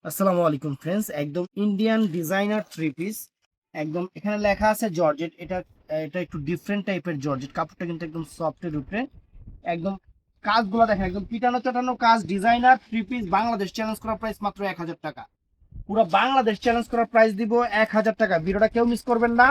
আসসালামু আলাইকুম ফ্রেন্ডস, একদম ইন্ডিয়ান ডিজাইনার থ্রি পিস। একদম এখানে লেখা আছে জর্জেট। এটা এটা একটু ডিফারেন্ট টাইপের জর্জেট কাপড়টা, কিন্তু একদম সফটের উপরে। একদম কাজগুলো দেখেন, একদম পিটানো চাটানো কাজ। Designer three piece, Bangladesh challenge করার প্রাইস মাত্র 1000 টাকা। পুরো বাংলাদেশ চ্যালেঞ্জ করার প্রাইস দিব 1000 টাকা। ভিডিওটা কেউ মিস করবেন না।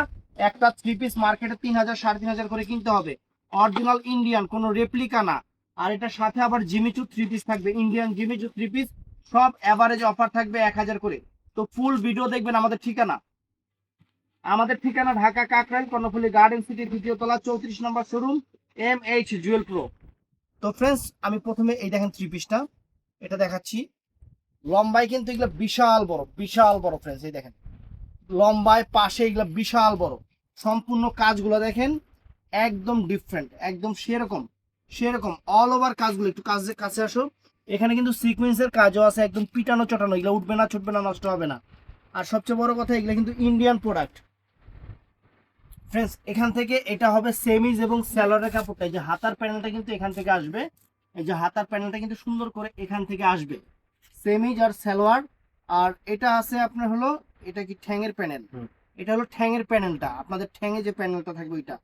একটা থ্রি পিস মার্কেটে 3000 3500 করে কিনতে হবে। অরিজিনাল ইন্ডিয়ান, কোনো রেপ্লিকা না। আর এটার সাথে আবার জিমিচু থ্রি পিস থাকবে, ইন্ডিয়ান জিমিচু থ্রি পিস। সব এভারেজ অফার থাকবে 1000 করে। তো ফুল ভিডিও দেখবেন। আমাদের ঠিকানা ঢাকা কাকরাইল কর্ণফুলী গার্ডেন সিটি, দ্বিতীয় তলা, 34 নম্বর শোরুম, MH জুয়েল প্রো। তো ফ্রেন্ডস, আমি প্রথমে এই দেখেন থ্রি পিসটা, এটা দেখাচ্ছি। লম্বাই কিন্তু এগুলো বিশাল বড়, বিশাল বড় ফ্রেন্ডস। এই দেখেন লম্বায় পাশে এগুলো বিশাল বড়। সম্পূর্ণ কাজগুলো দেখেন, একদম ডিফারেন্ট, একদম সেরকম সেরকম অল ওভার কাজগুলো। একটু কাজে কাছে আসো। এখানে কিন্তু সিকোয়েন্সের কাজও আছে, একদম পিটানো চটানো। এগুলো উঠবে না, ছুটবে না, নষ্ট হবে না। আর সবচেয়ে বড় কথা, এগুলো কিন্তু ইন্ডিয়ান প্রোডাক্ট ফ্রেন্ডস। এখান থেকে এটা হবে সেমিজ এবং স্যালোয়ারের কাপড়টা। এই যে হাতার প্যানেলটা কিন্তু এখান থেকে আসবে। এই যে হাতার প্যানেলটা কিন্তু সুন্দর করে এখান থেকে আসবে, সেমিজ আর সালোয়ার। আর এটা আছে আপনার হলো, এটা কি ঠ্যাঙের প্যানেল? এটা হলো ঠ্যাঙের প্যানেলটা, আপনাদের ঠ্যাঙে যে প্যানেলটা থাকবে ওইটা।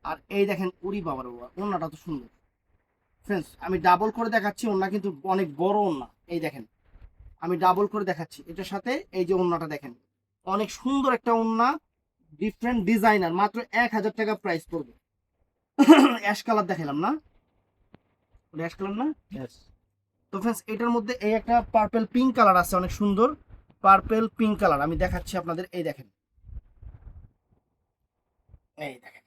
আর এই দেখেন, উড়ি বাবার বাবা, ওড়নাটা তো সুন্দর ফ্রেন্ডস। আমি ডাবল করে দেখাচ্ছি, ওড়না কিন্তু অনেক বড় ওড়না। এই দেখেন, আমি ডাবল করে দেখাচ্ছি এটার সাথে। এই যে ওড়নাটা দেখেন, অনেক সুন্দর একটা ওড়না, ডিফারেন্ট ডিজাইনার। মাত্র 1000 টাকা প্রাইস পড়বে। অ্যাশ কালার দেখালাম না? অ্যাশ কালার না? তো ফ্রেন্ডস, এটার মধ্যে এই একটা পার্পল পিঙ্ক কালার আছে, অনেক সুন্দর পার্পল পিঙ্ক কালার। আমি দেখাচ্ছি আপনাদের। এই দেখেন, এই দেখেন,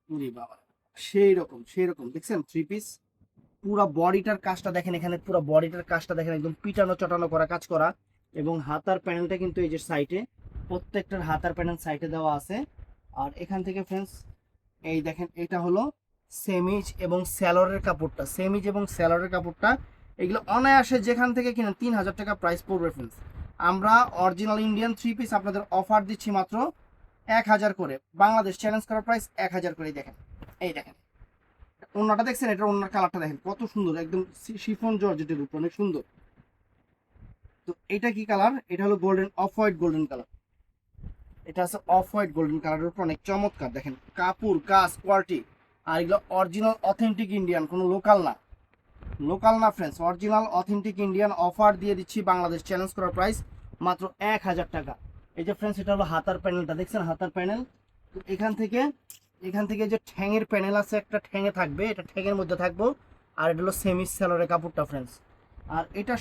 উরি বাবা, সেই রকম সেই রকম দেখছেন থ্রি পিস। পুরা বডিটার কাজটা দেখেন, এখানে পুরো বডিটার কাজটা দেখেন, একদম পিটানো চটানো করা কাজ করা। এবং হাতার প্যানেলটা কিন্তু এই যে সাইডে, প্রত্যেকটার হাতার প্যানেল সাইডে দেওয়া আছে। আর এখান থেকে ফ্রেন্ডস, এই দেখেন, এটা হলো সেমিজ এবং স্যালোয়ারের কাপড়টা। সেমিজ এবং স্যালোয়ারের কাপড়টা এগুলো অনায়াসে যেখান থেকে কিনেন 3000 টাকা প্রাইস পড়বে ফ্রেন্ডস। আমরা অরিজিনাল ইন্ডিয়ান থ্রি পিস আপনাদের অফার দিচ্ছি মাত্র 1000 করে। বাংলাদেশ চ্যালেঞ্জ করার প্রাইস 1000 করে। দেখেন, এই দেখেন ওন্নাটা দেখছেন, এটা ওন্নার কালারটা দেখেন কত সুন্দর, একদম শিফন জর্জেটের উপর, অনেক সুন্দর। তো এটা কি কালার? এটা হলো golden, off white golden colour. এটা আছে অফ হোয়াইট গোল্ডেন কালারের উপর, অনেক চমৎকার। দেখেন কাপড়, কাজ, কোয়ালিটি। আর এগুলো অরিজিনাল অথেন্টিক ইন্ডিয়ান, কোনো লোকাল না। লোকাল না friends, original authentic Indian. Offer দিয়ে দিচ্ছি বাংলাদেশ চ্যালেঞ্জ করার প্রাইস মাত্র 1000 টাকা। এই যে ফ্রেন্ডস, এটা হলো হাতার প্যানেলটা দেখছেন, হাতার প্যানেল। এখান থেকে যে ঠ্যাঙের প্যানেল আছে, একটা ঠ্যাঙে থাকবে, এটা ঠ্যাঙের মধ্যে থাকবো। আর এটা হলো সেমি সেলরের কাপড়টা ফ্রেন্ডস। আর এটার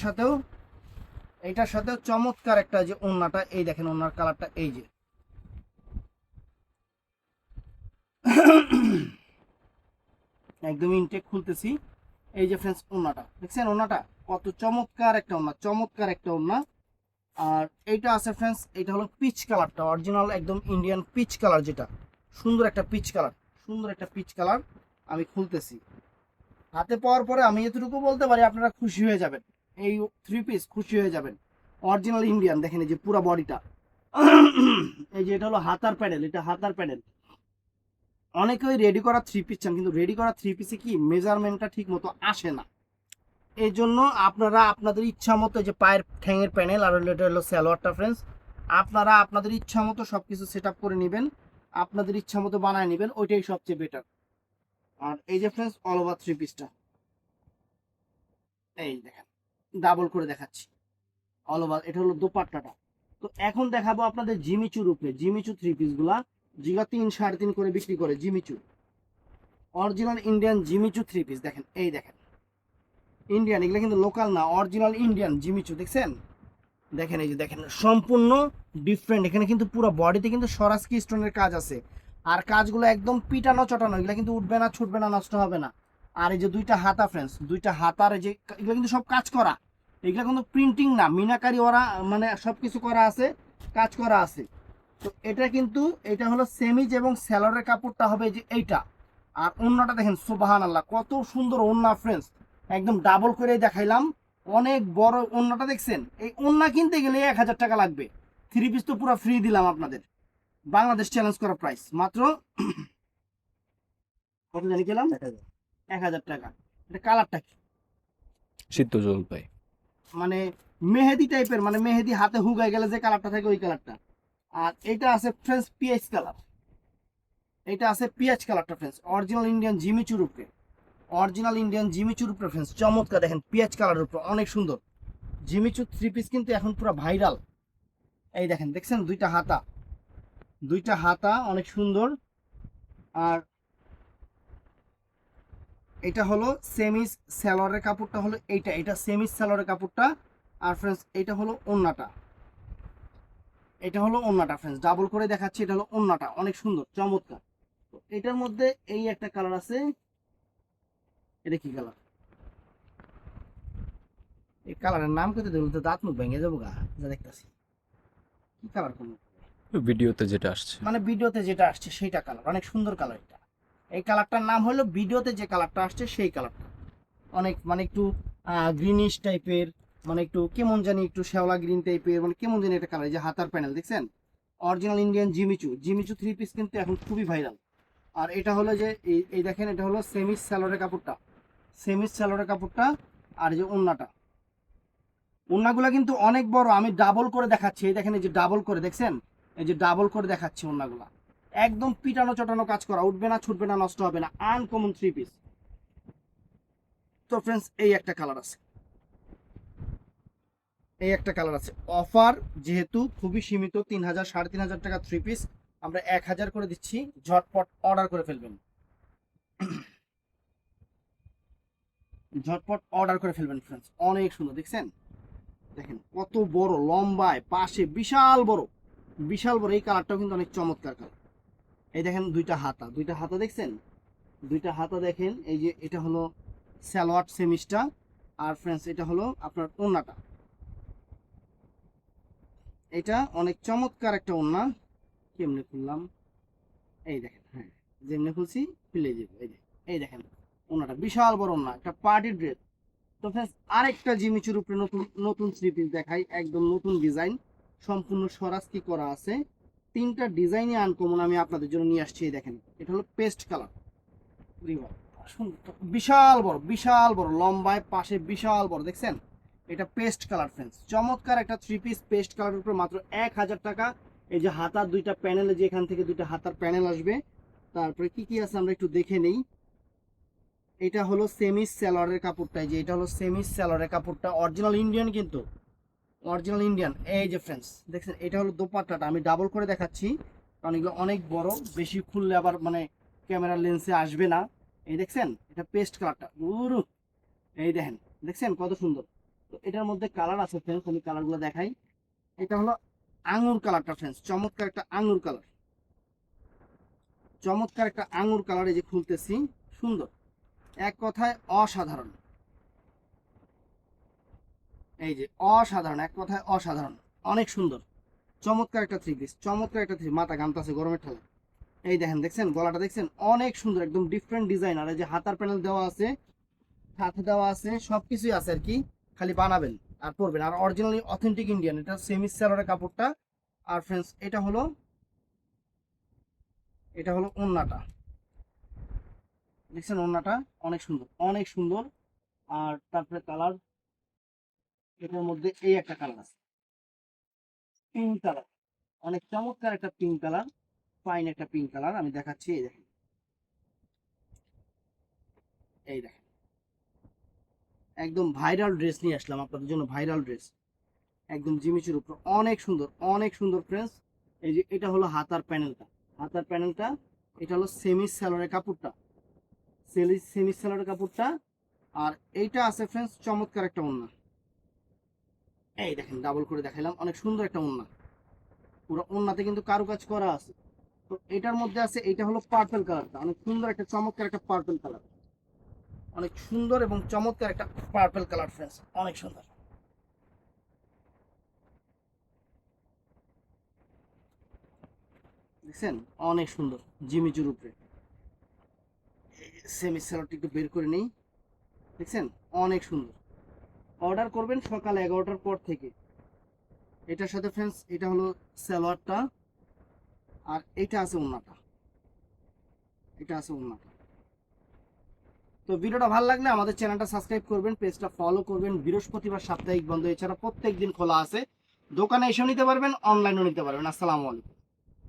সাথেও চমৎকার একটা যে ওড়নাটা, এই দেখেন ওড়নার কালারটা, এই যে একদম ইনটেক খুলতেছি। এই যে ফ্রেন্ডস, ওড়নাটা দেখছেন, ওড়নাটা কত চমৎকার একটা ওড়না, চমৎকার একটা ওড়না। আর এইটা আছে ফ্রেন্ডস, এটা হলো পিচ কালারটা, অরিজিনাল একদম ইন্ডিয়ান পিচ কালার, যেটা সুন্দর একটা পিচ কালার, সুন্দর একটা পিচ কালার। আমি খুলতেছি, হাতে পাওয়ার পরে আমি এতটুকু বলতে পারি, আপনারা খুশি হয়ে যাবেন। এই থ্রি পিস খুশি হয়ে যাবেন। অরিজিনাল ইন্ডিয়ান দেখেন, এই যে পুরো বডিটা। এই যে এটা হলো হাতার প্যানেল, এটা হাতার প্যানেল। অনেকেই রেডি করা থ্রি পিস চান, কিন্তু রেডি করা থ্রি পিসে কি মেজারমেন্টটা ঠিক মতো আসে না। এই জন্য আপনারা আপনাদের ইচ্ছা মতো, যে পায়ের ঠ্যাঙের প্যানেল আর এটা হলো সালোয়ারটা ফ্রেন্ডস, আপনারা আপনাদের ইচ্ছা মতো সব কিছু সেট আপ করে নেবেন, আপনাদের ইচ্ছা মতো বানায় নেবেন, ওইটাই সবচেয়ে বেটার। আর এই যে ফ্রেন্ডস, অল ওভার থ্রি পিসটা, এই দেখেন, ডাবল করে দেখাচ্ছি অল ওভার। এটা হলো দোপাট্টাটা। তো এখন দেখাবো আপনাদের জিমিচুর উপরে, জিমিচু থ্রি পিসগুলা, যেগুলো 3 3.5 করে বিক্রি করে। Jimmy Choo, original Indian Jimmy Choo three piece দেখেন, এই দেখেন ইন্ডিয়ান, এগুলো কিন্তু লোকাল না, অরিজিনাল ইন্ডিয়ান জিমিচু দেখছেন। দেখেন, এই যে দেখেন, সম্পূর্ণ ডিফারেন্ট। এখানে কিন্তু পুরো বডিতে কিন্তু সরাসকি স্টোনের কাজ আছে। আর কাজগুলো একদম পিটানো চটানো, এগুলো কিন্তু উঠবে না, ছুটবে না, নষ্ট হবে না। আর এই যে দুইটা হাতা ফ্রেন্ডস, দুইটা হাতার এই যে, এগুলো কিন্তু সব কাজ করা। এগুলো কিন্তু প্রিন্টিং না, মিনাকারি ওরা মানে সব কিছু করা আছে, কাজ করা আছে। তো এটা কিন্তু, এটা হলো সেমিজ এবং স্যালোয়ারের কাপড়টা হবে যে এইটা। আর ওড়নাটা দেখেন, সুবহানাল্লাহ, কত সুন্দর ওড়না ফ্রেন্ডস। একদম ডাবল করে দেখাইলাম। অনেক বড় ওড়নাটা দেখছেন। এই ওড়না কিনতে গেলে 1000 টাকা লাগবে। থ্রি পিস তো পুরো ফ্রি দিলাম আপনাদের। বাংলাদেশ চ্যালেঞ্জ করা প্রাইস মাত্র কত জানি পেলাম, 1000 টাকা। এটা কালারটা কি? সিদ্ধ জলপাই। মানে মেহেদি টাইপের, মানে মেহেদি হাতে হুগায় গেলে যে কালারটা থাকে ওই কালারটা। আর এটা আছে ফ্রেন্ডস পিএইচ কালার, এটা আছে পিএইচ কালারটা ফ্রেন্ডস, অরিজিনাল ইন্ডিয়ান জিমিচুর উপরে, অরিজিনাল ইন্ডিয়ান জিমিচুর উপরে ফ্রেন্ডস, চমৎকার দেখেন পিএইচ কালারের উপর অনেক সুন্দর। জিমিচুর থ্রি পিস কিন্তু এখন পুরো ভাইরাল। এই দেখেন, দেখছেন দুইটা হাতা, দুইটা হাতা অনেক সুন্দর। আর এটা হলো সেমিস সালোয়ারের কাপড়টা হলো এইটা, এটা সেমিস সালোয়ারের কাপড়টা। আর ফ্রেন্ডস এটা হলো ওন্নাটা, এটা হলো ওন্নাটা ফ্রেন্ডস, ডাবল করে দেখাচ্ছি, এটা হলো ওন্নাটা অনেক সুন্দর চমৎকার। তো এটার মধ্যে এই একটা কালার আছে, এটা কি কালার, এই কালারের নাম কত দেবো তো দাঁত মুখ ভেঙে যাবো গা, যা দেখতেছি কি কালার কোন, ভিডিওতে যেটা আসছে, মানে ভিডিওতে যেটা আসছে সেইটা কালার, অনেক সুন্দর কালার এটা। এই কালারটার নাম হলো, ভিডিওতে যে কালারটা আসছে সেই কালারটা, অনেক মানে একটু গ্রিনিশ টাইপের, মানে একটু কেমন জানি একটু শ্যাওলা গ্রিন টাইপের, মানে কেমন জানি একটা কালার। এই যে হাতার প্যানেল দেখছেন, original Indian Jimmy Choo, Jimmy Choo three piece কিন্তু এখন খুবই ভাইরাল। আর এটা হলো যে এই দেখেন, এটা হলো সেমিস স্যালোরের কাপড়টা, সেমিস স্যালোরের কাপড়টা। আর এই যে ওন্নাটা, ওন্নাগুলা কিন্তু অনেক বড়, আমি ডাবল করে দেখাচ্ছি, এই দেখেন এই যে ডাবল করে দেখছেন, এই যে ডাবল করে দেখাচ্ছি ওন্নাগুলা, একদম পিটানো চটানো কাজ করা, উঠবে না ছুটবে না নষ্ট হবে না, আনকমন থ্রি পিস। তো ফ্রেন্ডস এই একটা কালার আছে, এই একটা কালার আছে। অফার যেহেতু খুবই সীমিত, 3,000 3,500 টাকা থ্রি পিস আমরা 1,000 করে দিচ্ছি, ঝটপট অর্ডার করে ফেলবেন, ঝটপট অর্ডার করে ফেলবেন ফ্রেন্ডস, অনেক সুন্দর দেখছেন, দেখেন কত বড় লম্বায়, পাশে বিশাল বড়, বিশাল বড়। এই কালারটাও কিন্তু অনেক চমৎকার কালার। এই দেখেন দুইটা হাতা, দুইটা হাতা দেখছেন, দুইটা হাতা দেখেন। এই যে এটা হলো সালোয়ার সেমিসটা, আর ফ্রেন্ডস এটা হলো আপনার ওন্নাটা, এটা অনেক চমৎকার একটা ওন্না। কেমনে খুললাম, এই দেখেন, হ্যাঁ যেমনি খুলছি খুলে যাবে, এই যে এই দেখেন ওনাটা বিশাল বড় ওন্না, একটা পার্টি ড্রেস। তো ফ্রেন্ডস আরেকটা জিমিচুর উপরে নতুন নতুন থ্রি পিস দেখাই, একদম নতুন ডিজাইন, সম্পূর্ণ স্বরাজকি করা আছে, তিনটা ডিজাইনই আনকমন আমি আপনাদের জন্য নিয়ে আসছি। এই দেখেন এটা হলো পেস্ট কালার, বিশাল বড়, বিশাল বড় লম্বায়, পাশে বিশাল বড় দেখছেন, এটা পেস্ট কালার ফ্রেন্ডস, চমৎকার একটা থ্রি পিস পেস্ট কালারের উপরে মাত্র 1,000 টাকা। এই যে হাতার দুইটা প্যানেলে, যে এখান থেকে দুইটা হাতার প্যানেল আসবে। তারপরে কি কি আছে আমরা একটু দেখে নেই। এটা হলো সেমিস সালোয়ারের কাপড়টা, এই যে এটা হলো সেমিস সালোয়ারের কাপড়টা, অরিজিনাল ইন্ডিয়ান কিন্তু, অরিজিনাল ইন্ডিয়ান। এই যে ফ্রেন্ডস দেখছেন, এটা হলো দোপাট্টাটা, আমি ডাবল করে দেখাচ্ছি কারণ এগুলো অনেক বড়, বেশি খুললে আবার মানে ক্যামেরার লেন্সে আসবে না। এই দেখছেন এটা পেস্ট কালারটা, উরু এই দেখেন, দেখছেন কত সুন্দর। তো এটার মধ্যে কালার আছে ফ্রেন্ডস, আমি কালারগুলো দেখাই। এটা হলো আঙুর কালারটা ফ্রেন্ডস, চমৎকার একটা আঙুর কালার, চমৎকার একটা আঙুর কালার। এই যে খুলতেছি, সুন্দর, এক কথায় অসাধারণ, এই যে অসাধারণ, এক কথায় অসাধারণ, অনেক সুন্দর, চমৎকার একটা থ্রি পিস, চমৎকার একটা থ্রি, মাথা ঘামতাছে গরমের ঠেলা। এই দেখেন, দেখছেন গলাটা দেখছেন অনেক সুন্দর, একদম ডিফারেন্ট ডিজাইন। আর এই যে হাতার প্যানেল দেওয়া আছে, সাথে দেওয়া আছে, সবকিছুই আছে আর কি, খালি বানাবেন আর পরবেন। আর অরিজিনালি অথেন্টিক ইন্ডিয়ান, এটা সেমি সালোয়ারের কাপড়টা। আর ফ্রেন্ডস এটা হলো, এটা হলো ওন্নাটা, দেখছেন ওন্নাটা অনেক সুন্দর, অনেক সুন্দর। আর তারপরে কালার, এটার মধ্যে এই একটা কালার আছে, পিঙ্ক কালার, অনেক চমৎকার একটা পিঙ্ক কালার, ফাইন একটা পিঙ্ক কালার, আমি দেখাচ্ছি। এই দেখেন, এই দেখেন একদম ভাইরাল ড্রেস নিয়ে আসলাম আপনাদের জন্য, ভাইরাল ড্রেস একদম জিমিচুর উপর, অনেক সুন্দর, অনেক সুন্দর ফ্রেন্ডস। এই যে এটা হলো হাতার প্যানেলটা, হাতার প্যানেলটা, এটা হলো সেমি সালোয়ারের কাপড়টা, সেমি সালোয়ারের কাপড়টা। আর এইটা আছে ফ্রেন্ডস চমৎকার একটা ওন্না, এই দেখেন ডাবল করে দেখাইলাম, অনেক সুন্দর একটা ওন্না, পুরো ওন্নাতে কিন্তু কারুকাজ করা আছে। তো এটার মধ্যে আছে, এটা হলো পার্পল কালারটা, অনেক সুন্দর একটা চমৎকার একটা পার্পল কালার, অনেক সুন্দর এবং চমৎকার একটা পার্পল কালার ফ্রেন্ডস, অনেক সুন্দর দেখছেন, অনেক সুন্দর জিমিচুর উপরে। সেমি স্যালোডটা একটু বের করে নেই, দেখছেন অনেক সুন্দর। অর্ডার করবেন সকাল 11টার পর থেকে। এটার সাথে ফ্রেন্ডস এটা হলো সালোয়ারটা, আর এটা আছে ওন্নাটা, এটা আছে ওন্নাটা, তো ভিডিওটা ভালো লাগলে আমাদের চ্যানেলটা সাবস্ক্রাইব করবেন, পেজটা ফলো করবেন। বৃহস্পতিবার সাপ্তাহিক বন্ধ, এছাড়া প্রত্যেক দিন খোলা আছে। দোকানে এসেও নিতে পারবেন, অনলাইনেও নিতে পারবেন। আসসালামু আলাইকুম।